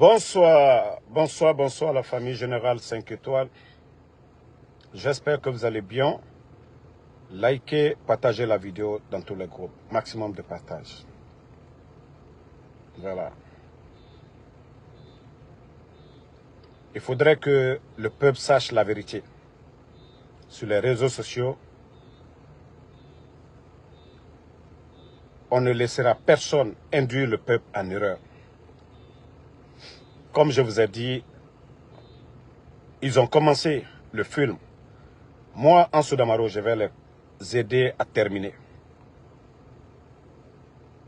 Bonsoir la famille Générale 5 étoiles. J'espère que vous allez bien. Likez, partagez la vidéo dans tous les groupes. Maximum de partage. Voilà. Il faudrait que le peuple sache la vérité. Sur les réseaux sociaux, on ne laissera personne induire le peuple en erreur. Comme je vous ai dit, ils ont commencé le film. Moi, Ansou Damaro, je vais les aider à terminer.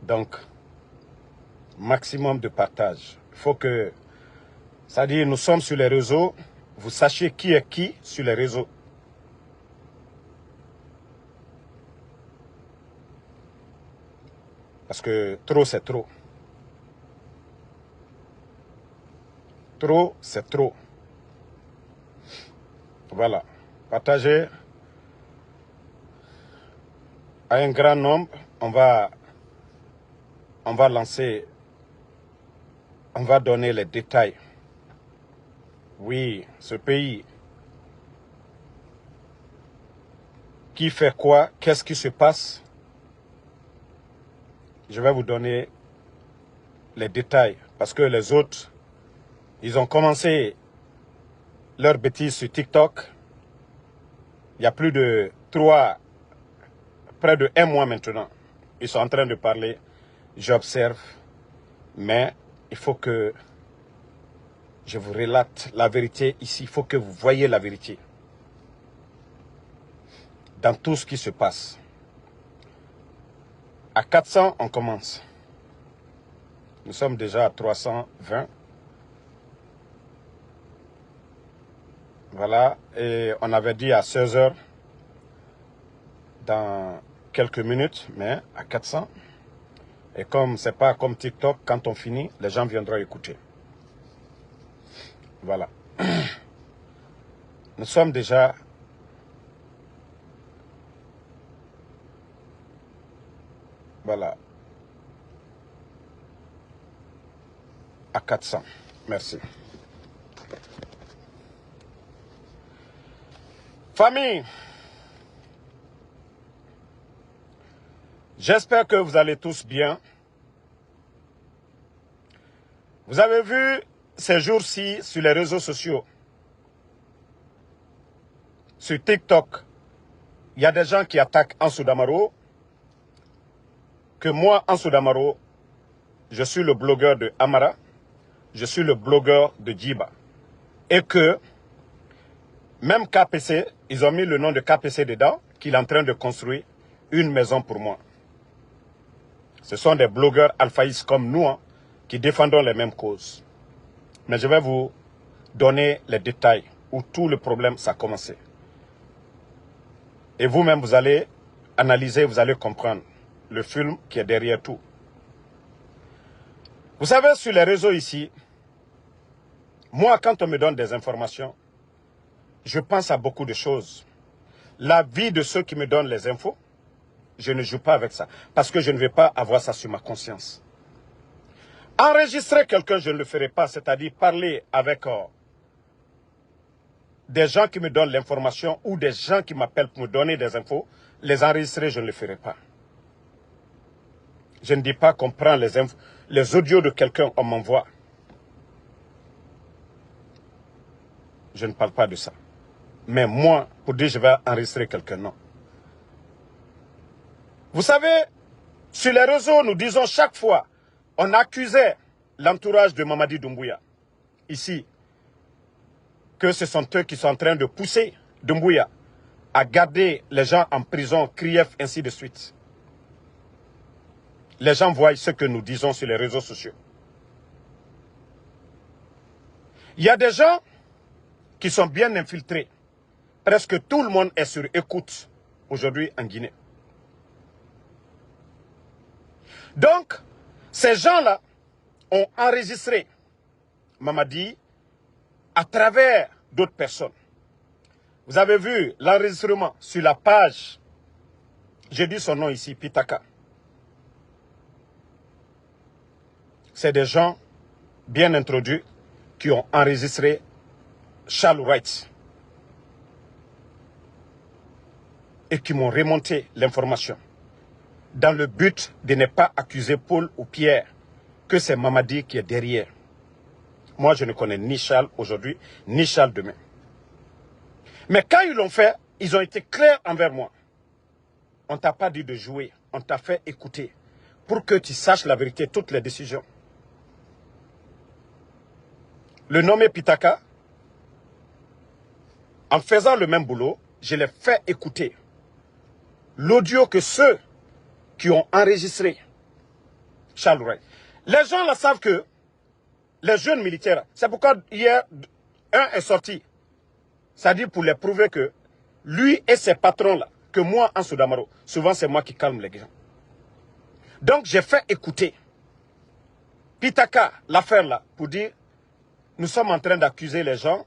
Donc, maximum de partage. Il faut que, c'est-à-dire, nous sommes sur les réseaux, vous sachiez qui est qui sur les réseaux. Parce que trop, c'est trop. Trop, c'est trop. Voilà. Partagez à un grand nombre. On va lancer, on va donner les détails. Oui, ce pays, qui fait quoi, qu'est-ce qui se passe? Je vais vous donner les détails. Parce que les autres, ils ont commencé leur bêtise sur TikTok. Il y a plus de près de 1 mois maintenant. Ils sont en train de parler. J'observe. Mais il faut que je vous relate la vérité ici. Il faut que vous voyez la vérité. Dans tout ce qui se passe. À 400, on commence. Nous sommes déjà à 320. Voilà. Et on avait dit à 16 h dans quelques minutes, mais à 400. Et comme c'est pas comme TikTok, quand on finit, les gens viendront écouter. Voilà. Nous sommes déjà voilà à 400. Merci. Famille, j'espère que vous allez tous bien. Vous avez vu ces jours-ci sur les réseaux sociaux, sur TikTok, il y a des gens qui attaquent Ansou Damaro, que moi, Ansou Damaro, je suis le blogueur de Amara, je suis le blogueur de Djiba. Et que, même KPC, ils ont mis le nom de KPC dedans, qu'il est en train de construire une maison pour moi. Ce sont des blogueurs alphaïstes comme nous, hein, qui défendons les mêmes causes. Mais je vais vous donner les détails où tout le problème ça a commencé. Et vous-même, vous allez analyser, vous allez comprendre le film qui est derrière tout. Vous savez, sur les réseaux ici, moi, quand on me donne des informations, je pense à beaucoup de choses. La vie de ceux qui me donnent les infos, je ne joue pas avec ça. Parce que je ne vais pas avoir ça sur ma conscience. Enregistrer quelqu'un, je ne le ferai pas. C'est-à-dire parler avec des gens qui me donnent l'information ou des gens qui m'appellent pour me donner des infos. Les enregistrer, je ne le ferai pas. Je ne dis pas qu'on prend les audios de quelqu'un, on m'envoie. Je ne parle pas de ça. Mais moi, pour dire je vais enregistrer quelqu'un, non. Vous savez, sur les réseaux, nous disons chaque fois, on accusait l'entourage de Mamadi Doumbouya, ici, que ce sont eux qui sont en train de pousser Doumbouya à garder les gens en prison, Krief, ainsi de suite. Les gens voient ce que nous disons sur les réseaux sociaux. Il y a des gens qui sont bien infiltrés. Presque tout le monde est sur écoute aujourd'hui en Guinée. Donc, ces gens-là ont enregistré Mamadi à travers d'autres personnes. Vous avez vu l'enregistrement sur la page, j'ai dit son nom ici, Pitaka. C'est des gens bien introduits qui ont enregistré Charles Wright et qui m'ont remonté l'information dans le but de ne pas accuser Paul ou Pierre que c'est Mamadi qui est derrière. Moi, je ne connais ni Charles aujourd'hui, ni Charles demain. Mais quand ils l'ont fait, ils ont été clairs envers moi. On ne t'a pas dit de jouer, on t'a fait écouter pour que tu saches la vérité, toutes les décisions. Le nommé Pitaka, en faisant le même boulot, je l'ai fait écouter l'audio que ceux qui ont enregistré Charles Wright. Les gens là savent que les jeunes militaires, c'est pourquoi hier, un est sorti. C'est-à-dire pour les prouver que lui et ses patrons-là, que moi, Ansou Damaro, souvent c'est moi qui calme les gens. Donc j'ai fait écouter Pitaka, l'affaire là, pour dire, nous sommes en train d'accuser les gens,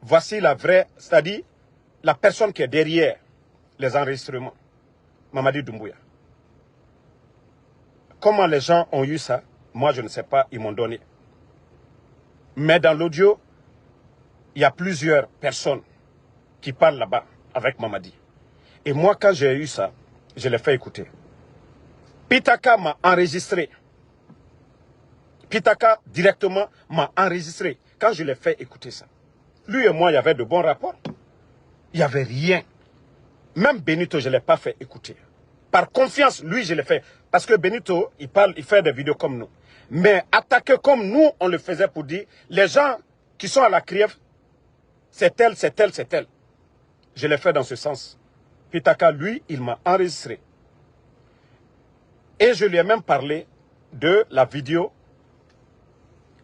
voici la vraie, c'est-à-dire la personne qui est derrière les enregistrements, Mamadi Doumbouya. Comment les gens ont eu ça, moi je ne sais pas, ils m'ont donné. Mais dans l'audio, il y a plusieurs personnes qui parlent là-bas avec Mamadi. Et moi, quand j'ai eu ça, je l'ai fait écouter. Pitaka m'a enregistré. Pitaka, directement, m'a enregistré quand je l'ai fait écouter ça. Lui et moi, il y avait de bons rapports. Il n'y avait rien. Même Benito, je ne l'ai pas fait écouter. Par confiance, lui, je l'ai fait. Parce que Benito, il fait des vidéos comme nous. Mais attaquer comme nous, on le faisait pour dire, les gens qui sont à la CRIEF, c'est tel, c'est tel, c'est tel. Je l'ai fait dans ce sens. Pitaka, lui, il m'a enregistré. Et je lui ai même parlé de la vidéo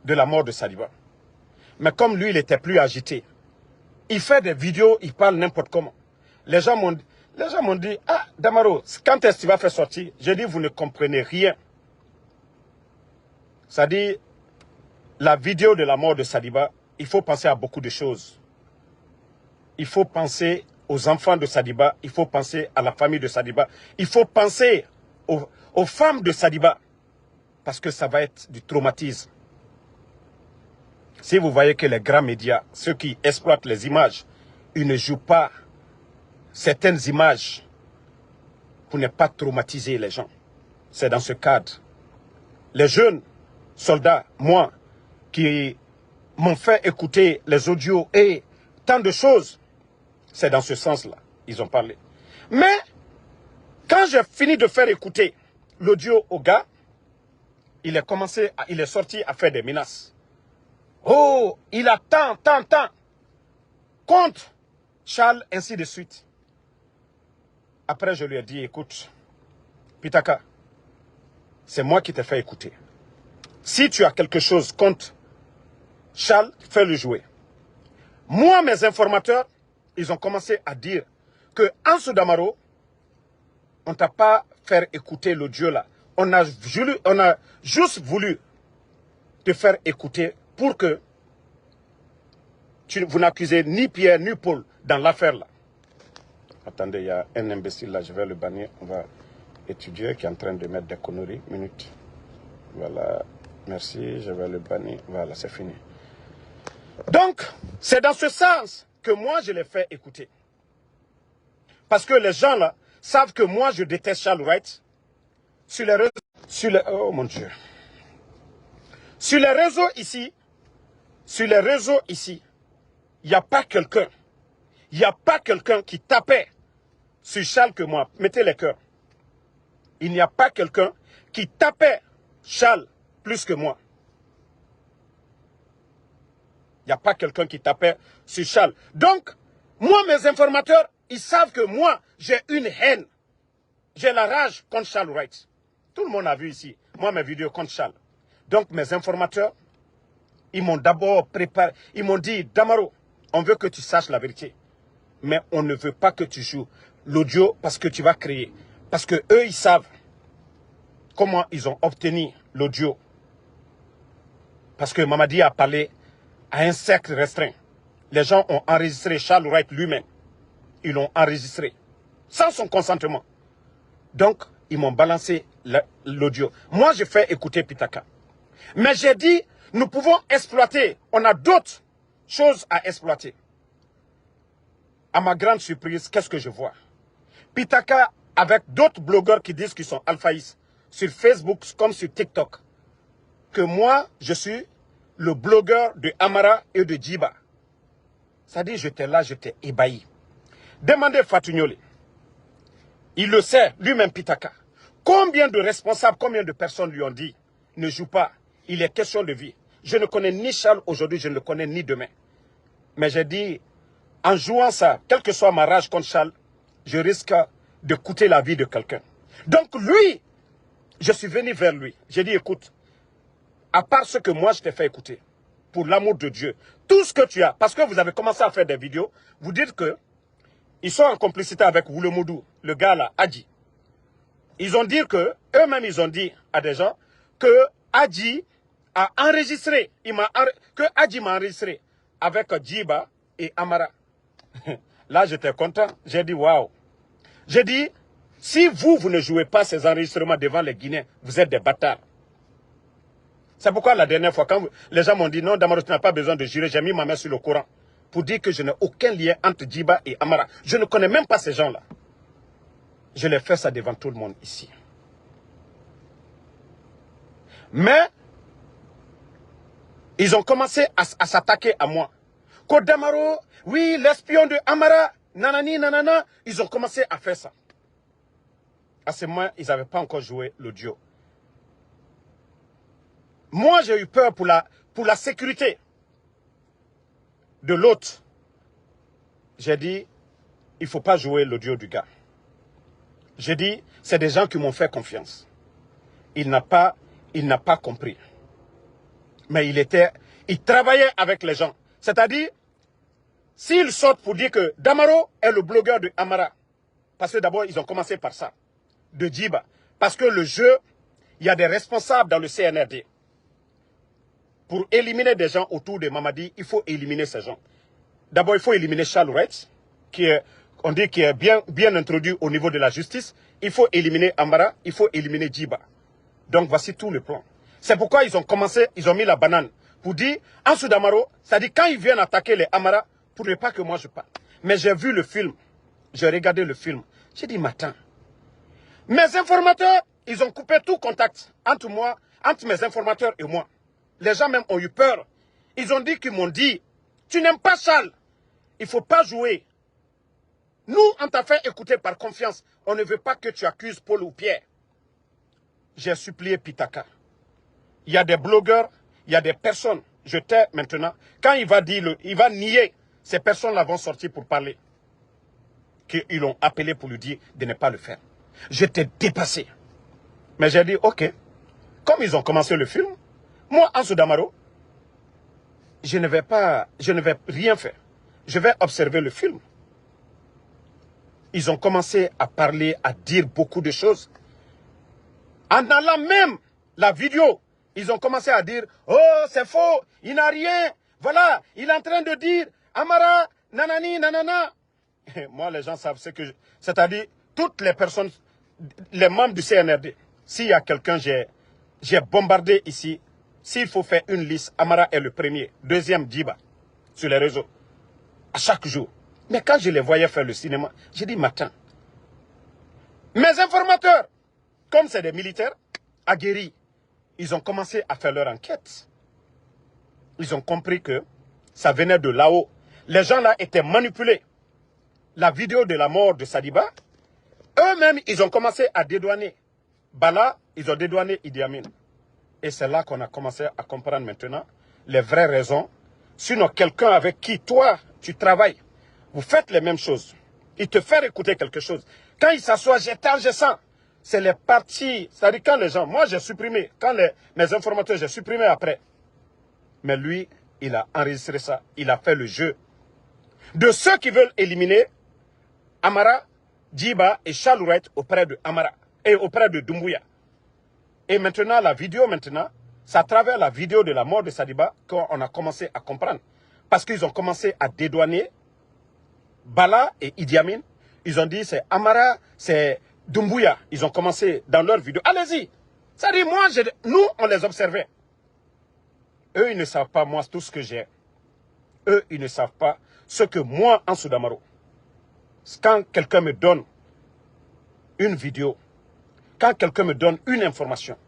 de la mort de Saliba. Mais comme lui, il était plus agité, il fait des vidéos, il parle n'importe comment. Les gens m'ont dit, ah, Damaro, quand est-ce que tu vas faire sortir? J'ai dit, vous ne comprenez rien. C'est-à-dire, la vidéo de la mort de Saliba, il faut penser à beaucoup de choses. Il faut penser aux enfants de Sadiba, il faut penser à la famille de Sadiba, il faut penser aux femmes de Sadiba, parce que ça va être du traumatisme. Si vous voyez que les grands médias, ceux qui exploitent les images, ils ne jouent pas certaines images pour ne pas traumatiser les gens. C'est dans ce cadre. Les jeunes soldats, moi, qui m'ont fait écouter les audios et tant de choses, c'est dans ce sens-là, ils ont parlé. Mais, quand j'ai fini de faire écouter l'audio au gars, il est sorti à faire des menaces. Oh, il a tant, contre Charles, ainsi de suite. Après, je lui ai dit, écoute, Pitaka, c'est moi qui t'ai fait écouter. Si tu as quelque chose contre Charles, fais-le jouer. Moi, mes informateurs, ils ont commencé à dire que Ansou Damaro, on ne t'a pas fait écouter l'audio là. On a juste voulu te faire écouter pour que vous n'accusez ni Pierre ni Paul dans l'affaire là. Attendez, il y a un imbécile là, je vais le bannir. On va étudier qui est en train de mettre des conneries. Minute. Voilà, merci, je vais le bannir. Voilà, c'est fini. Donc, c'est dans ce sens que moi je l'ai fait écouter. Parce que les gens là savent que moi je déteste Charles Wright. Sur les réseaux, oh mon Dieu. Sur les réseaux ici, il n'y a pas quelqu'un. Il n'y a pas quelqu'un qui tapait sur Charles que moi. Mettez les cœurs. Il n'y a pas quelqu'un qui tapait Charles plus que moi. Il n'y a pas quelqu'un qui tapait sur Charles. Donc, moi, mes informateurs, ils savent que moi, j'ai une haine. J'ai la rage contre Charles Wright. Tout le monde a vu ici, moi, mes vidéos contre Charles. Donc, mes informateurs, ils m'ont d'abord préparé. Ils m'ont dit, Damaro, on veut que tu saches la vérité. Mais on ne veut pas que tu joues l'audio parce que tu vas créer. Parce que eux, ils savent comment ils ont obtenu l'audio. Parce que Mamadi a parlé à un cercle restreint. Les gens ont enregistré Charles Wright lui-même. Ils l'ont enregistré sans son consentement. Donc, ils m'ont balancé l'audio. Moi, j'ai fait écouter Pitaka. Mais j'ai dit, Nous pouvons exploiter. On a d'autres choses à exploiter. À ma grande surprise, qu'est-ce que je vois? Pitaka avec d'autres blogueurs qui disent qu'ils sont alphaïs sur Facebook comme sur TikTok. Que moi, je suis le blogueur de Amara et de Djiba. Ça dit, j'étais là, j'étais ébahi. Demandez Fatou Gnolé. Il le sait, lui-même Pitaka. Combien de responsables, combien de personnes lui ont dit, ne joue pas, il est question de vie. Je ne connais ni Charles aujourd'hui, je ne le connais ni demain. Mais j'ai dit, en jouant ça, quelle que soit ma rage contre Charles, je risque de coûter la vie de quelqu'un. Donc lui, je suis venu vers lui. J'ai dit, écoute, à part ce que moi je t'ai fait écouter, pour l'amour de Dieu, tout ce que tu as, parce que vous avez commencé à faire des vidéos, vous dites que ils sont en complicité avec Woulemoudou, le gars là, Adji. Ils ont dit que, eux-mêmes ils ont dit à des gens que Adji a enregistré, que Adji m'a enregistré avec Djiba et Amara. Là j'étais content, j'ai dit waouh. J'ai dit, si vous ne jouez pas ces enregistrements devant les Guinéens, vous êtes des bâtards. C'est pourquoi la dernière fois, quand les gens m'ont dit non, Damaro, tu n'as pas besoin de jurer, j'ai mis ma main sur le Coran pour dire que je n'ai aucun lien entre Djiba et Amara. Je ne connais même pas ces gens-là. Je l'ai fait ça devant tout le monde ici. Mais, ils ont commencé à s'attaquer à moi. Kodamaro, oui, l'espion de Amara, nanani, nanana, ils ont commencé à faire ça. À ce moment, ils n'avaient pas encore joué l'audio. Moi, j'ai eu peur pour la sécurité de l'autre. J'ai dit, il ne faut pas jouer l'audio du gars. J'ai dit, c'est des gens qui m'ont fait confiance. Il n'a pas compris. Mais il travaillait avec les gens. C'est-à-dire, s'ils sortent pour dire que Damaro est le blogueur de Amara, parce que d'abord, ils ont commencé par ça, de Djiba. Parce que le jeu, il y a des responsables dans le CNRD. Pour éliminer des gens autour de Mamadi, il faut éliminer ces gens. D'abord, il faut éliminer Charles Wright, on dit qu'il est bien introduit au niveau de la justice. Il faut éliminer Amara, il faut éliminer Djiba. Donc, voici tout le plan. C'est pourquoi ils ont commencé, ils ont mis la banane pour dire, Ansou Damaro, c'est-à-dire quand ils viennent attaquer les Amara, pour ne pas que moi je parle. Mais j'ai vu le film, j'ai regardé le film. J'ai dit, matin, mes informateurs, ils ont coupé tout contact entre moi, entre mes informateurs et moi. Les gens même ont eu peur. Ils ont dit qu'ils m'ont dit, tu n'aimes pas Charles, il ne faut pas jouer. Nous, on t'a fait écouter par confiance. On ne veut pas que tu accuses Paul ou Pierre. J'ai supplié Pitaka. Il y a des blogueurs, il y a des personnes. Je tais maintenant. Quand il va dire, il va nier, ces personnes-là vont sortir pour parler. Qu'ils l'ont appelé pour lui dire de ne pas le faire. J'étais dépassé. Mais j'ai dit, ok, comme ils ont commencé le film, moi, Ansou Damaro, je ne vais rien faire. Je vais observer le film. Ils ont commencé à parler, à dire beaucoup de choses. En allant même la vidéo, ils ont commencé à dire, oh, c'est faux, il n'a rien. Voilà, il est en train de dire, Amara, nanani, nanana. Et moi, les gens savent ce que c'est-à-dire, toutes les personnes, les membres du CNRD, s'il y a quelqu'un, j'ai bombardé ici. S'il faut faire une liste, Amara est le premier. Deuxième, Djiba, sur les réseaux. À chaque jour. Mais quand je les voyais faire le cinéma, j'ai dit, matin. Mes informateurs, comme c'est des militaires, aguerris, ils ont commencé à faire leur enquête. Ils ont compris que ça venait de là-haut. Les gens là étaient manipulés. La vidéo de la mort de Sadiba, eux-mêmes, ils ont commencé à dédouaner. Bala, ils ont dédouané Idi Amin. Et c'est là qu'on a commencé à comprendre maintenant les vraies raisons. Sinon, quelqu'un avec qui toi, tu travailles, vous faites les mêmes choses. Il te fait écouter quelque chose. Quand il s'assoit, je sens. C'est les parties. C'est-à-dire quand les gens, moi j'ai supprimé. Quand mes informateurs, j'ai supprimé après. Mais lui, il a enregistré ça. Il a fait le jeu. De ceux qui veulent éliminer Amara, Djiba et Charles Wright auprès de Amara et auprès de Doumbouya. Et maintenant, la vidéo, c'est à travers la vidéo de la mort de Sadiba qu'on a commencé à comprendre. Parce qu'ils ont commencé à dédouaner Bala et Idi Amin. Ils ont dit c'est Amara, c'est Doumbouya. Ils ont commencé dans leur vidéo. Allez-y. C'est-à-dire, nous, on les observait. eux, ils ne savent pas, moi, tout ce que j'ai. Eux, ils ne savent pas ce que moi, Ansou Damaro, quand quelqu'un me donne une vidéo, quand quelqu'un me donne une information, de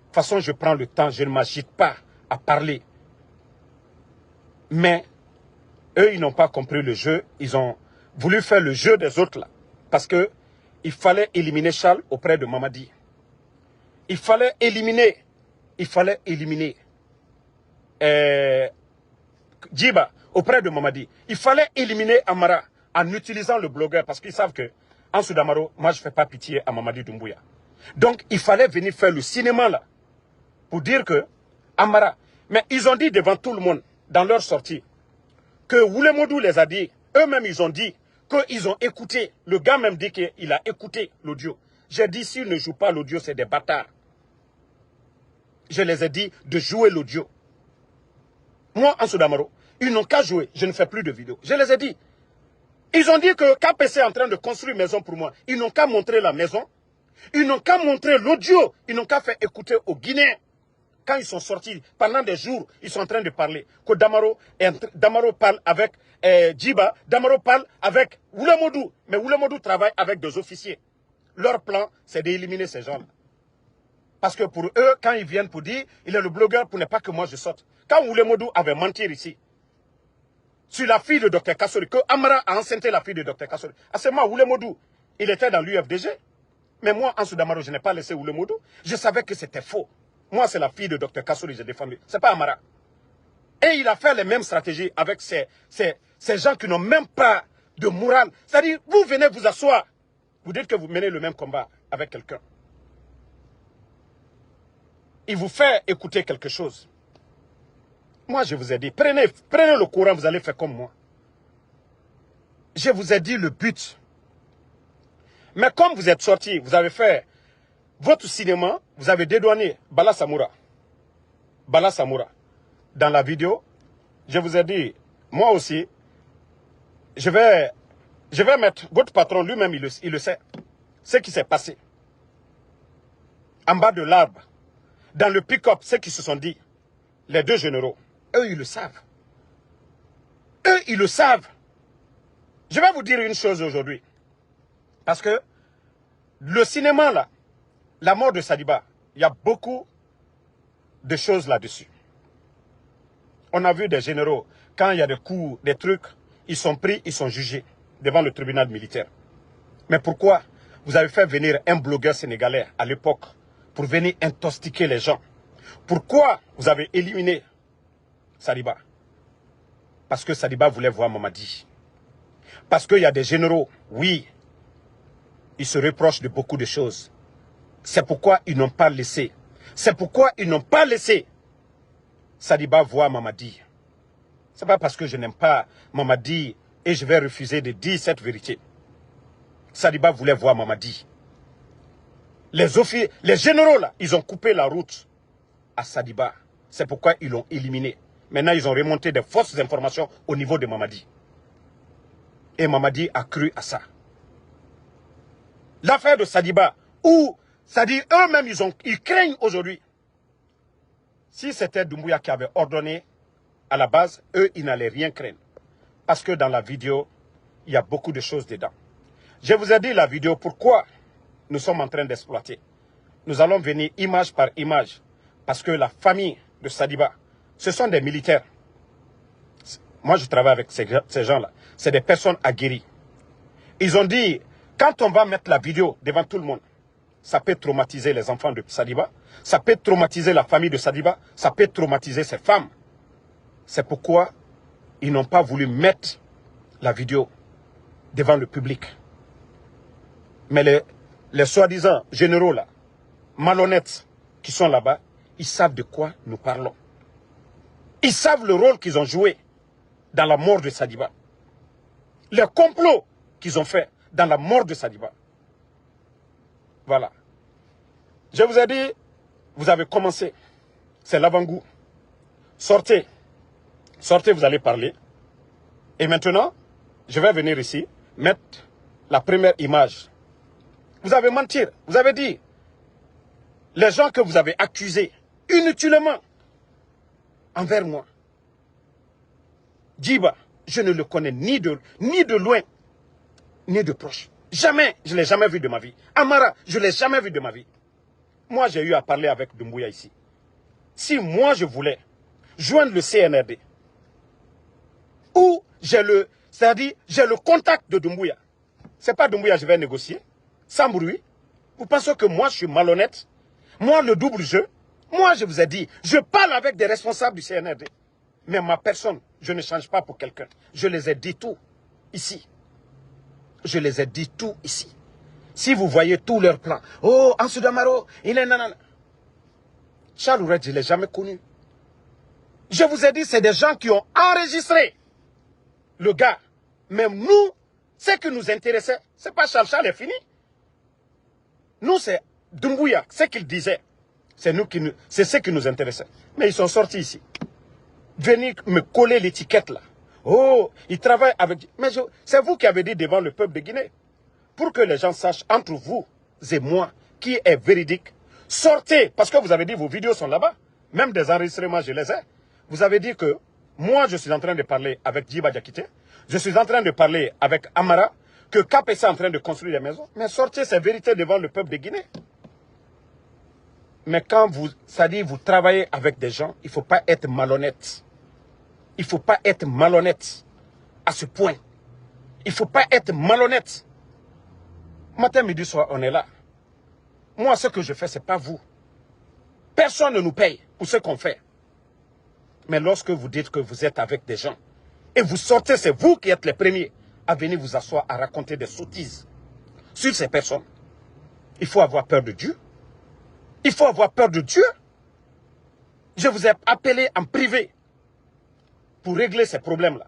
toute façon, je prends le temps, je ne m'agite pas à parler. Mais eux, ils n'ont pas compris le jeu. Ils ont voulu faire le jeu des autres là. Parce que il fallait éliminer Charles auprès de Mamadi. Il fallait éliminer Djiba auprès de Mamadi. Il fallait éliminer Amara en utilisant le blogueur parce qu'ils savent que Ansou Damaro, moi je ne fais pas pitié à Mamadi Doumbouya. Donc il fallait venir faire le cinéma là pour dire que Amara, mais ils ont dit devant tout le monde dans leur sortie que Woulemodou les a dit, eux-mêmes ils ont dit qu'ils ont écouté, le gars même dit qu'il a écouté l'audio. J'ai dit s'ils ne jouent pas l'audio c'est des bâtards. Je les ai dit de jouer l'audio. Moi, Ansou Damaro, ils n'ont qu'à jouer. Je ne fais plus de vidéos. Je les ai dit. Ils ont dit que KPC est en train de construire une maison pour moi. Ils n'ont qu'à montrer la maison. Ils n'ont qu'à montrer l'audio. Ils n'ont qu'à faire écouter aux Guinéens. Quand ils sont sortis, pendant des jours, ils sont en train de parler. Que Damaro parle avec Djiba. Damaro parle avec Woulemodou. Mais Woulemodou travaille avec des officiers. Leur plan, c'est d'éliminer ces gens-là. Parce que pour eux, quand ils viennent pour dire, il est le blogueur pour ne pas que moi je sorte. Quand Woulemodou avait menti ici, sur la fille de Dr Kassori, que Amara a enceinté la fille de Dr Kassori. À ce moment, Woulemodou, il était dans l'UFDG. Mais moi, Ansou Damaro, je n'ai pas laissé Woulemodou. Je savais que c'était faux. Moi, c'est la fille de Dr Kassori que j'ai défendu. Ce n'est pas Amara. Et il a fait les mêmes stratégies avec ces gens qui n'ont même pas de morale. C'est-à-dire, vous venez vous asseoir. Vous dites que vous menez le même combat avec quelqu'un. Il vous fait écouter quelque chose. Moi, je vous ai dit, prenez le courant, vous allez faire comme moi. Je vous ai dit le but. Mais comme vous êtes sortis, vous avez fait votre cinéma, vous avez dédouané Bala Samoura. Bala Samoura. Dans la vidéo, je vous ai dit, moi aussi, je vais mettre, votre patron lui-même, il le sait, ce qui s'est passé. En bas de l'arbre. Dans le pick-up, ceux qui se sont dit, les deux généraux, eux, ils le savent. Eux, ils le savent. Je vais vous dire une chose aujourd'hui. Parce que le cinéma, là, la mort de Sadiba, il y a beaucoup de choses là-dessus. On a vu des généraux, quand il y a des coups, des trucs, ils sont pris, ils sont jugés devant le tribunal militaire. Mais pourquoi vous avez fait venir un blogueur sénégalais à l'époque pour venir intoxiquer les gens? Pourquoi vous avez éliminé Sadiba? Parce que Sadiba voulait voir Mamadi. Parce qu'il y a des généraux, oui, ils se reprochent de beaucoup de choses. C'est pourquoi ils n'ont pas laissé. C'est pourquoi ils n'ont pas laissé Sadiba voir Mamadi. Ce n'est pas parce que je n'aime pas Mamadi et je vais refuser de dire cette vérité. Sadiba voulait voir Mamadi. Les généraux là, ils ont coupé la route à Sadiba. C'est pourquoi ils l'ont éliminé. Maintenant, ils ont remonté des fausses informations au niveau de Mamadi. Et Mamadi a cru à ça. L'affaire de Sadiba, où, c'est-à-dire eux-mêmes, ils craignent aujourd'hui. Si c'était Doumbouya qui avait ordonné à la base, eux, ils n'allaient rien craindre. Parce que dans la vidéo, il y a beaucoup de choses dedans. Je vous ai dit la vidéo, pourquoi nous sommes en train d'exploiter. Nous allons venir image par image. Parce que la famille de Sadiba, ce sont des militaires. Moi, je travaille avec ces gens-là. C'est des personnes aguerries. Ils ont dit, quand on va mettre la vidéo devant tout le monde, ça peut traumatiser les enfants de Sadiba, ça peut traumatiser la famille de Sadiba, ça peut traumatiser ses femmes. C'est pourquoi ils n'ont pas voulu mettre la vidéo devant le public. Mais les soi-disant généraux là, malhonnêtes qui sont là-bas, ils savent de quoi nous parlons. Ils savent le rôle qu'ils ont joué dans la mort de Sadiba. Les complots qu'ils ont fait dans la mort de Sadiba. Voilà. Je vous ai dit, vous avez commencé. C'est l'avant-goût. Sortez. Sortez, vous allez parler. Et maintenant, je vais venir ici, mettre la première image. Vous avez menti. Vous avez dit, les gens que vous avez accusés, inutilement, envers moi. Djiba, je ne le connais ni de loin, ni de proche. Jamais, je ne l'ai jamais vu de ma vie. Amara, je ne l'ai jamais vu de ma vie. Moi, j'ai eu à parler avec Doumbouya ici. Si moi, je voulais joindre le CNRD, ou c'est-à-dire, j'ai le contact de Doumbouya. Ce n'est pas Doumbouya, je vais négocier, sans bruit. Vous pensez que moi, je suis malhonnête? Moi, le double jeu, moi, je vous ai dit, je parle avec des responsables du CNRD. Mais ma personne, je ne change pas pour quelqu'un. Je les ai dit tout ici. Je les ai dit tout ici. Si vous voyez tous leurs plans, oh, Ansou Damaro, il est nanana. Charles Ourette, je ne l'ai jamais connu. Je vous ai dit, c'est des gens qui ont enregistré le gars. Mais nous, ce qui nous intéressait, ce n'est pas Charles. Charles est fini. Nous, c'est Doumbouya, ce qu'il disait. C'est ce qui nous intéressait. Mais ils sont sortis ici. Venir me coller l'étiquette là. Oh, ils travaillent avec... Mais c'est vous qui avez dit devant le peuple de Guinée. Pour que les gens sachent entre vous et moi qui est véridique. Sortez, parce que vous avez dit vos vidéos sont là-bas. Même des enregistrements, je les ai. Vous avez dit que moi, je suis en train de parler avec Djiba Diakité. Je suis en train de parler avec Amara. Que KPC est en train de construire des maisons. Mais sortez ces vérités devant le peuple de Guinée. Mais quand c'est-à-dire vous travaillez avec des gens, il ne faut pas être malhonnête. Il ne faut pas être malhonnête à ce point. Il ne faut pas être malhonnête. Matin, midi, soir, on est là. Moi, ce que je fais, ce n'est pas vous. Personne ne nous paye pour ce qu'on fait. Mais lorsque vous dites que vous êtes avec des gens, et vous sortez, c'est vous qui êtes les premiers à venir vous asseoir, à raconter des sottises sur ces personnes. Il faut avoir peur de Dieu. Il faut avoir peur de Dieu. Je vous ai appelé en privé pour régler ces problèmes-là.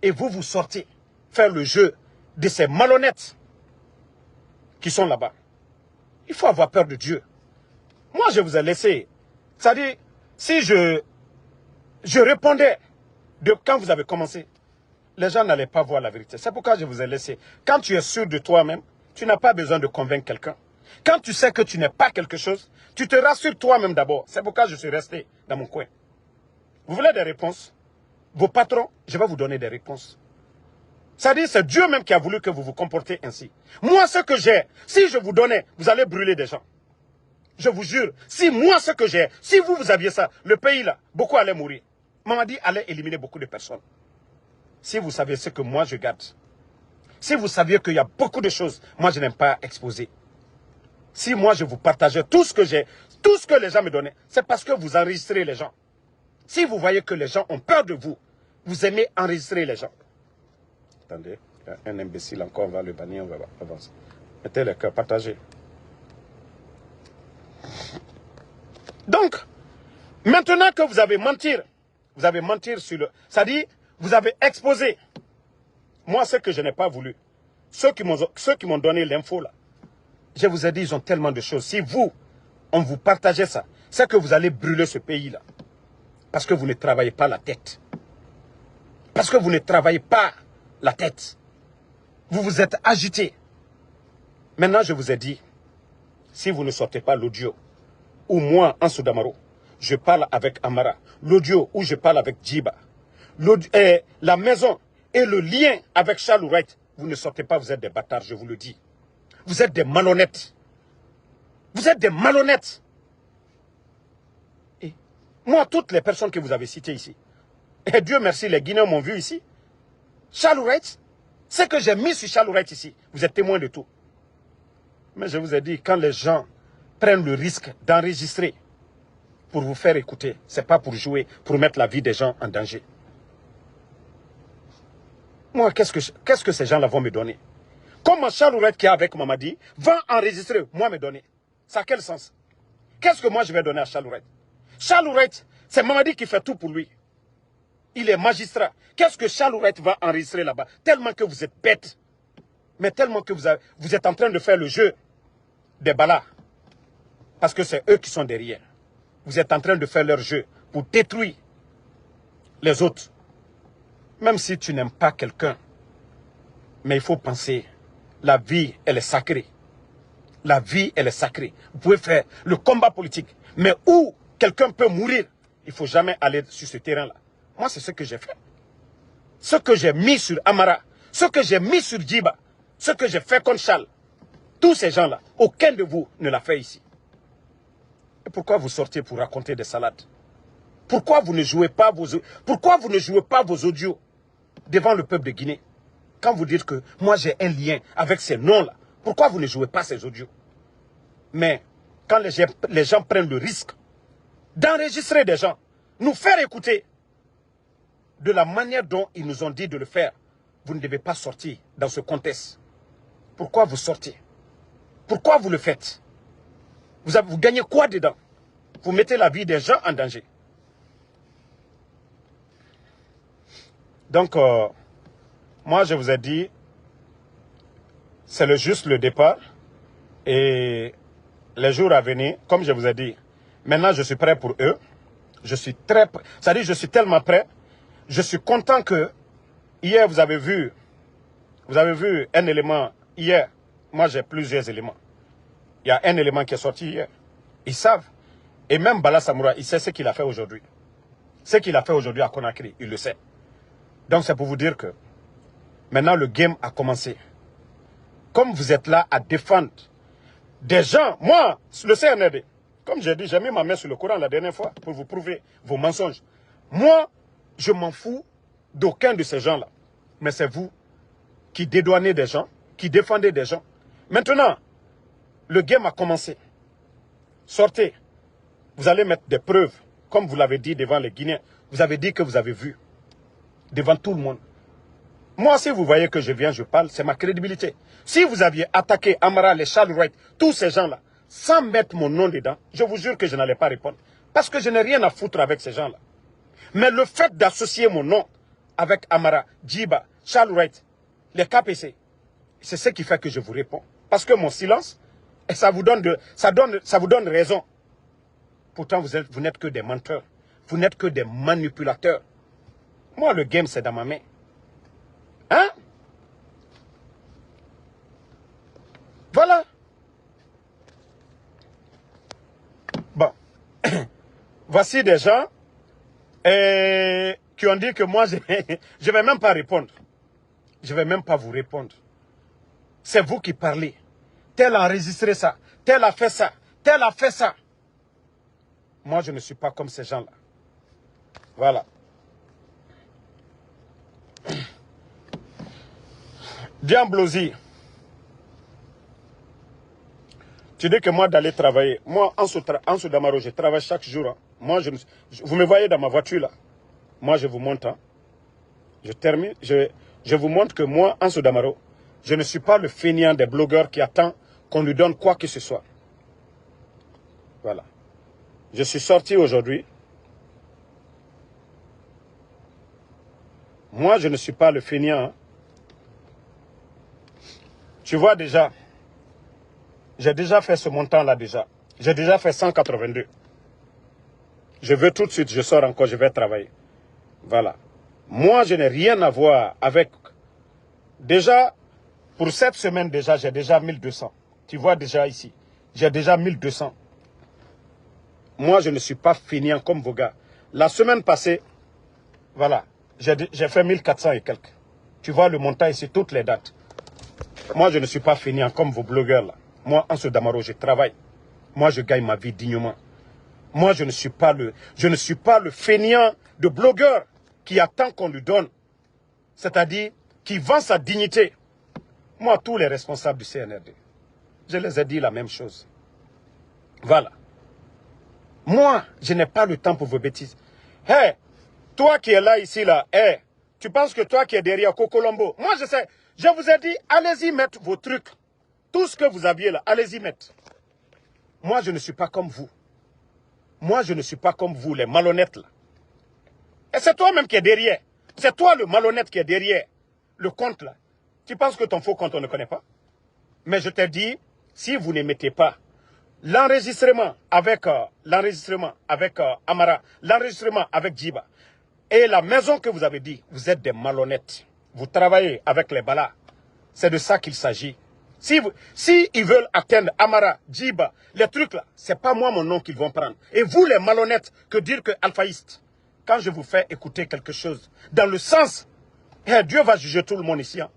Et vous, vous sortez faire le jeu de ces malhonnêtes qui sont là-bas. Il faut avoir peur de Dieu. Moi, je vous ai laissé. C'est-à-dire, si je répondais quand vous avez commencé, les gens n'allaient pas voir la vérité. C'est pourquoi je vous ai laissé. Quand tu es sûr de toi-même, tu n'as pas besoin de convaincre quelqu'un. Quand tu sais que tu n'es pas quelque chose, tu te rassures toi-même d'abord. C'est pourquoi je suis resté dans mon coin. Vous voulez des réponses? Vos patrons, je vais vous donner des réponses. C'est-à-dire, c'est Dieu même qui a voulu que vous vous comportez ainsi. Moi, ce que j'ai, si je vous donnais, vous allez brûler des gens. Je vous jure, si moi, ce que j'ai, si vous aviez ça, le pays là, beaucoup allaient mourir. Mamadi allait éliminer beaucoup de personnes. Si vous saviez ce que moi je garde, si vous saviez qu'il y a beaucoup de choses, moi je n'aime pas exposer. Si moi je vous partageais tout ce que j'ai, tout ce que les gens me donnaient, c'est parce que vous enregistrez les gens. Si vous voyez que les gens ont peur de vous, vous aimez enregistrer les gens. Attendez, il y a un imbécile encore, on va le bannir, on va avancer. Mettez le cœur, partagez. Donc, maintenant que vous avez menti sur le... C'est-à-dire, vous avez exposé. Moi, ce que je n'ai pas voulu, ceux qui m'ont donné l'info là, je vous ai dit, ils ont tellement de choses. Si vous, on vous partageait ça, c'est que vous allez brûler ce pays-là. Parce que vous ne travaillez pas la tête. Parce que vous ne travaillez pas la tête. Vous vous êtes agité. Maintenant, je vous ai dit, si vous ne sortez pas l'audio, ou moi, Ansou Damaro, je parle avec Amara, l'audio où je parle avec Djiba, la maison et le lien avec Charles Ourette, vous ne sortez pas, vous êtes des bâtards, je vous le dis. Vous êtes des malhonnêtes. Vous êtes des malhonnêtes. Et moi, toutes les personnes que vous avez citées ici, et Dieu merci, les Guinéens m'ont vu ici. Charles Ourette, ce que j'ai mis sur Charles Ourette ici, vous êtes témoins de tout. Mais je vous ai dit, quand les gens prennent le risque d'enregistrer pour vous faire écouter, ce n'est pas pour jouer, pour mettre la vie des gens en danger. Moi, qu'est-ce que ces gens-là vont me donner? Comment Charles Ourette qui est avec Mamadi va enregistrer, moi me donner? Ça a quel sens? Qu'est-ce que moi je vais donner à Charles Ourette? Charles Ourette, c'est Mamadi qui fait tout pour lui. Il est magistrat. Qu'est-ce que Charles Ourette va enregistrer là-bas? Tellement que vous êtes bête. Mais tellement que vous êtes en train de faire le jeu des balas. Parce que c'est eux qui sont derrière. Vous êtes en train de faire leur jeu pour détruire les autres. Même si tu n'aimes pas quelqu'un, mais il faut penser, la vie, elle est sacrée. La vie, elle est sacrée. Vous pouvez faire le combat politique, mais où quelqu'un peut mourir, il ne faut jamais aller sur ce terrain-là. Moi, c'est ce que j'ai fait. Ce que j'ai mis sur Amara, ce que j'ai mis sur Djiba, ce que j'ai fait contre Charles, tous ces gens-là, aucun de vous ne l'a fait ici. Et pourquoi vous sortez pour raconter des salades? Pourquoi vous ne jouez pas vos audios devant le peuple de Guinée? Quand vous dites que moi j'ai un lien avec ces noms-là, pourquoi vous ne jouez pas ces audios? Mais quand les gens prennent le risque d'enregistrer des gens, nous faire écouter de la manière dont ils nous ont dit de le faire, vous ne devez pas sortir dans ce contexte. Pourquoi vous sortez? Pourquoi vous le faites? Vous gagnez quoi dedans? Vous mettez la vie des gens en danger. Donc, moi je vous ai dit, c'est juste le départ. Et les jours à venir, comme je vous ai dit, maintenant je suis prêt pour eux. Je suis très prêt. C'est-à-dire je suis tellement prêt. Je suis content que hier vous avez vu un élément hier. Moi j'ai plusieurs éléments. Il y a un élément qui est sorti hier. Ils savent. Et même Bala Samoura, il sait ce qu'il a fait aujourd'hui. Ce qu'il a fait aujourd'hui à Conakry, il le sait. Donc c'est pour vous dire que maintenant le game a commencé. Comme vous êtes là à défendre des gens, moi, le CNRD, comme j'ai dit, j'ai mis ma main sur le Coran la dernière fois pour vous prouver vos mensonges. Moi, je m'en fous d'aucun de ces gens-là. Mais c'est vous qui dédouanez des gens, qui défendez des gens. Maintenant, le game a commencé. Sortez. Vous allez mettre des preuves, comme vous l'avez dit devant les Guinéens. Vous avez dit que vous avez vu. Devant tout le monde. Moi, si vous voyez que je viens, je parle, c'est ma crédibilité. Si vous aviez attaqué Amara, les Charles Wright, tous ces gens-là, sans mettre mon nom dedans, je vous jure que je n'allais pas répondre. Parce que je n'ai rien à foutre avec ces gens-là. Mais le fait d'associer mon nom avec Amara, Djiba, Charles Wright, les KPC, c'est ce qui fait que je vous réponds. Parce que mon silence, et ça vous donne raison. Pourtant, vous n'êtes que des menteurs. Vous n'êtes que des manipulateurs. Moi, le game, c'est dans ma main. Hein? Voilà. Bon. Voici des gens qui ont dit que moi, je ne vais même pas répondre. Je ne vais même pas vous répondre. C'est vous qui parlez. Tel a enregistré ça. Tel a fait ça. Tel a fait ça. Moi, je ne suis pas comme ces gens-là. Voilà. Diamblosi. Tu dis que moi d'aller travailler. Moi, en sous Damaro, je travaille chaque jour. Hein. Moi, vous me voyez dans ma voiture là. Moi, je vous montre. Hein. Je termine. Je vous montre que moi, en sous Damaro, je ne suis pas le fainéant des blogueurs qui attend qu'on lui donne quoi que ce soit. Voilà. Je suis sorti aujourd'hui. Moi, je ne suis pas le fainéant. Hein. Tu vois déjà, j'ai déjà fait ce montant-là déjà. J'ai déjà fait 182. Je veux tout de suite, je sors encore, je vais travailler. Voilà. Moi, je n'ai rien à voir avec... Déjà, pour cette semaine déjà, j'ai déjà 1200. Tu vois déjà ici, j'ai déjà 1200. Moi, je ne suis pas fainéant comme vos gars. La semaine passée, voilà, j'ai fait 1400 et quelques. Tu vois le montant ici, toutes les dates. Moi, je ne suis pas fainéant comme vos blogueurs là. Moi, en ce Damaro, je travaille. Moi, je gagne ma vie dignement. Moi, je ne suis pas le fainéant de blogueur qui attend qu'on lui donne. C'est-à-dire, qui vend sa dignité. Moi, tous les responsables du CNRD, je les ai dit la même chose. Voilà. Moi, je n'ai pas le temps pour vos bêtises. Hé, hey, toi qui es là, ici, là, hey, tu penses que toi qui es derrière Cocolombo, moi, je sais... Je vous ai dit, allez-y mettre vos trucs. Tout ce que vous aviez là, allez-y mettre. Moi, je ne suis pas comme vous. Moi, je ne suis pas comme vous, les malhonnêtes là. Et c'est toi-même qui es derrière. C'est toi le malhonnête qui est derrière le compte là. Tu penses que ton faux compte, on ne connaît pas? Mais je t'ai dit, si vous ne mettez pas l'enregistrement avec Amara, l'enregistrement avec Djiba, et la maison que vous avez dit, vous êtes des malhonnêtes. Vous travaillez avec les balas. C'est de ça qu'il s'agit. Si ils veulent atteindre Amara, Djiba, les trucs là, c'est pas moi mon nom qu'ils vont prendre. Et vous les malhonnêtes, que dire que alphaïstes, quand je vous fais écouter quelque chose, dans le sens, Dieu va juger tout le monde ici. Hein.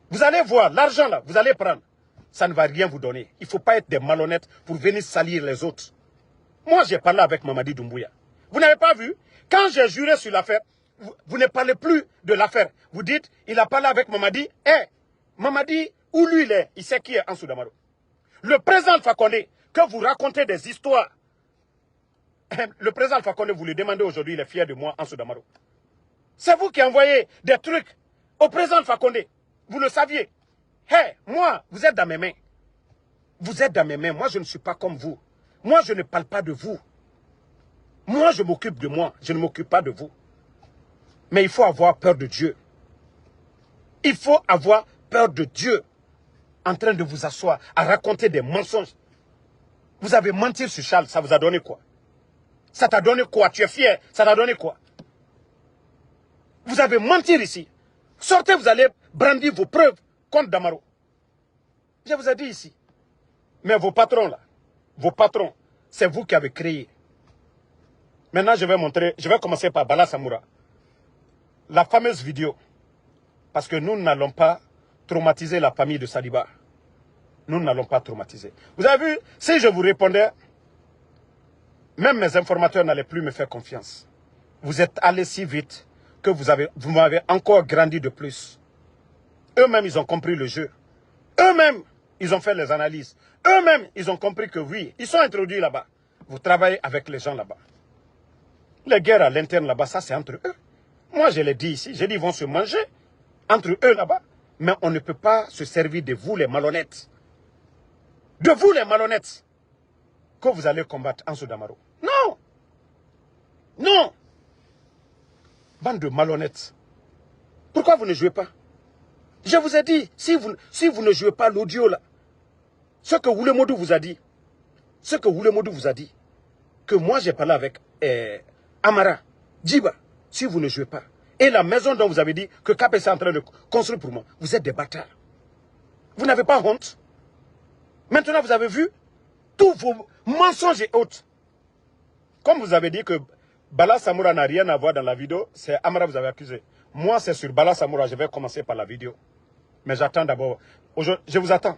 Vous allez voir, l'argent là, vous allez prendre, ça ne va rien vous donner. Il ne faut pas être des malhonnêtes pour venir salir les autres. Moi j'ai parlé avec Mamadi Doumbouya. Vous n'avez pas vu? Quand j'ai juré sur l'affaire, vous ne parlez plus de l'affaire. Vous dites, il a parlé avec Mamadi. Mamadi, où lui il est, il sait qui est Ansou Damaro. Le président Alpha Condé, que vous racontez des histoires. Le président Alpha Condé, vous lui demandez aujourd'hui, il est fier de moi, Ansou Damaro. C'est vous qui envoyez des trucs au président Alpha Condé. Vous le saviez. Moi, vous êtes dans mes mains. Vous êtes dans mes mains. Moi, je ne suis pas comme vous. Moi, je ne parle pas de vous. Moi, je m'occupe de moi. Je ne m'occupe pas de vous. Mais il faut avoir peur de Dieu. Il faut avoir peur de Dieu. En train de vous asseoir, à raconter des mensonges. Vous avez menti sur Charles, ça vous a donné quoi? Ça t'a donné quoi? Tu es fier? Ça t'a donné quoi? Vous avez menti ici. Sortez, vous allez brandir vos preuves contre Damaro. Je vous ai dit ici. Mais vos patrons là, vos patrons, c'est vous qui avez créé. Maintenant, je vais montrer, je vais commencer par Bala Samoura. La fameuse vidéo. Parce que nous n'allons pas traumatiser la famille de Saliba. Nous n'allons pas traumatiser. Vous avez vu, si je vous répondais, même mes informateurs n'allaient plus me faire confiance. Vous êtes allés si vite que vous m'avez encore grandi de plus. Eux-mêmes, ils ont compris le jeu. Eux-mêmes, ils ont fait les analyses. Eux-mêmes, ils ont compris que oui, ils sont introduits là-bas. Vous travaillez avec les gens là-bas. Les guerres à l'interne là-bas, ça c'est entre eux. Moi, je l'ai dit ici, j'ai dit ils vont se manger entre eux là-bas. Mais on ne peut pas se servir de vous les malhonnêtes. De vous les malhonnêtes. Que vous allez combattre Ansou Damaro. Non. Non. Bande de malhonnêtes. Pourquoi vous ne jouez pas? Je vous ai dit, si vous ne jouez pas l'audio là, ce que Oulemodou vous a dit, que moi j'ai parlé avec Amara, Djiba, si vous ne jouez pas, et la maison dont vous avez dit que KPC est en train de construire pour moi, vous êtes des bâtards. Vous n'avez pas honte. Maintenant vous avez vu tous vos mensonges et autres. Comme vous avez dit que Bala Samoura n'a rien à voir dans la vidéo, c'est Amara vous avez accusé. Moi c'est sur Bala Samoura, je vais commencer par la vidéo. Mais j'attends d'abord. Je vous attends.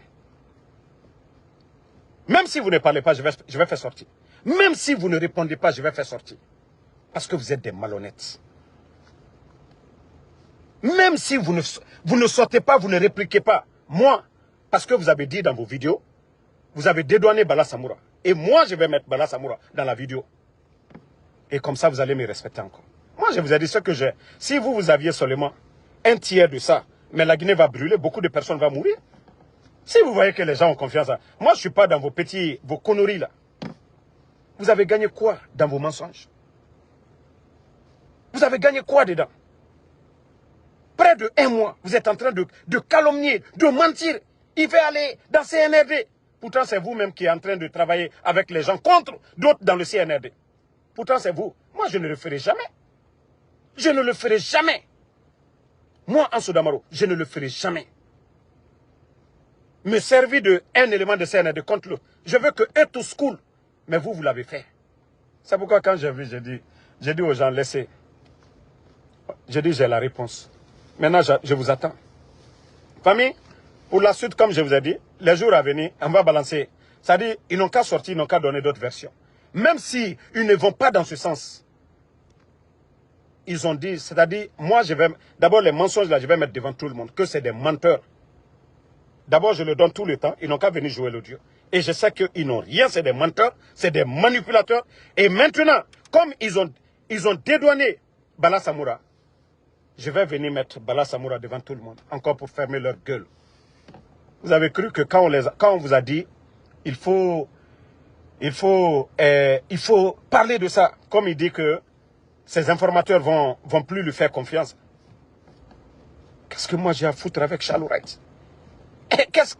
Même si vous ne parlez pas, je vais faire sortir. Même si vous ne répondez pas, je vais faire sortir. Parce que vous êtes des malhonnêtes. Même si vous ne sortez pas, vous ne répliquez pas. Moi, parce que vous avez dit dans vos vidéos, vous avez dédouané Bala Samoura. Et moi, je vais mettre Bala Samoura dans la vidéo. Et comme ça, vous allez me respecter encore. Moi, je vous ai dit ce que j'ai. Si vous aviez seulement un tiers de ça, mais la Guinée va brûler, beaucoup de personnes vont mourir. Si vous voyez que les gens ont confiance, moi je ne suis pas dans vos conneries là. Vous avez gagné quoi dans vos mensonges? Vous avez gagné quoi dedans? Près de 1 mois, vous êtes en train de calomnier, de mentir. Il fait aller dans CNRD. Pourtant c'est vous-même qui êtes en train de travailler avec les gens contre d'autres dans le CNRD. Pourtant c'est vous. Moi je ne le ferai jamais. Je ne le ferai jamais. Moi, Ansou Damaro, je ne le ferai jamais. Me servir d'un élément de CNRD contre l'autre. Je veux que eux tous cool. Mais vous l'avez fait. C'est pourquoi quand j'ai vu, j'ai dit aux gens, laissez. J'ai dit, j'ai la réponse. Maintenant, je vous attends. Famille, pour la suite, comme je vous ai dit, les jours à venir, on va balancer. C'est-à-dire, ils n'ont qu'à sortir, ils n'ont qu'à donner d'autres versions. Même si ils ne vont pas dans ce sens. Ils ont dit, c'est-à-dire, moi, je vais... D'abord, les mensonges, là, je vais mettre devant tout le monde, que c'est des menteurs. D'abord, je leur donne tout le temps. Ils n'ont qu'à venir jouer l'audio. Et je sais qu'ils n'ont rien, c'est des menteurs, c'est des manipulateurs. Et maintenant, comme ils ont dédouané Bala Samoura, je vais venir mettre Bala Samoura devant tout le monde, encore pour fermer leur gueule. Vous avez cru que quand on vous a dit, il faut parler de ça, comme il dit que ces informateurs vont plus lui faire confiance. Qu'est-ce que moi j'ai à foutre avec Charles Wright?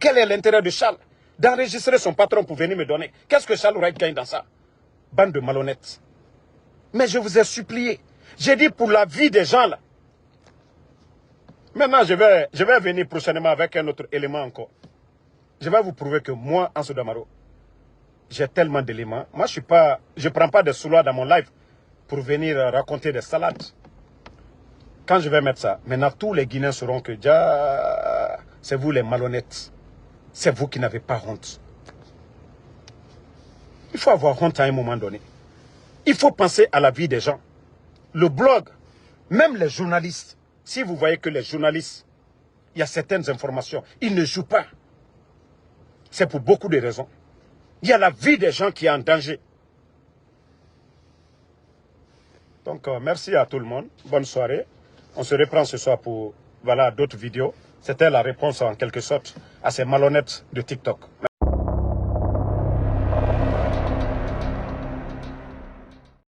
Quel est l'intérêt de Charles d'enregistrer son patron pour venir me donner? Qu'est-ce que Charles Wright gagne dans ça? Bande de malhonnêtes. Mais je vous ai supplié. J'ai dit pour la vie des gens là. Maintenant, je vais venir prochainement avec un autre élément encore. Je vais vous prouver que moi, Ansou Damaro, j'ai tellement d'éléments. Moi, je ne prends pas de sous-lois dans mon live pour venir raconter des salades. Quand je vais mettre ça, maintenant tous les Guinéens sauront que déjà, c'est vous les malhonnêtes. C'est vous qui n'avez pas honte. Il faut avoir honte à un moment donné. Il faut penser à la vie des gens. Le blog, même les journalistes, si vous voyez que les journalistes, il y a certaines informations, ils ne jouent pas. C'est pour beaucoup de raisons. Il y a la vie des gens qui est en danger. Donc, merci à tout le monde. Bonne soirée. On se reprend ce soir pour d'autres vidéos. C'était la réponse en quelque sorte à ces malhonnêtes de TikTok.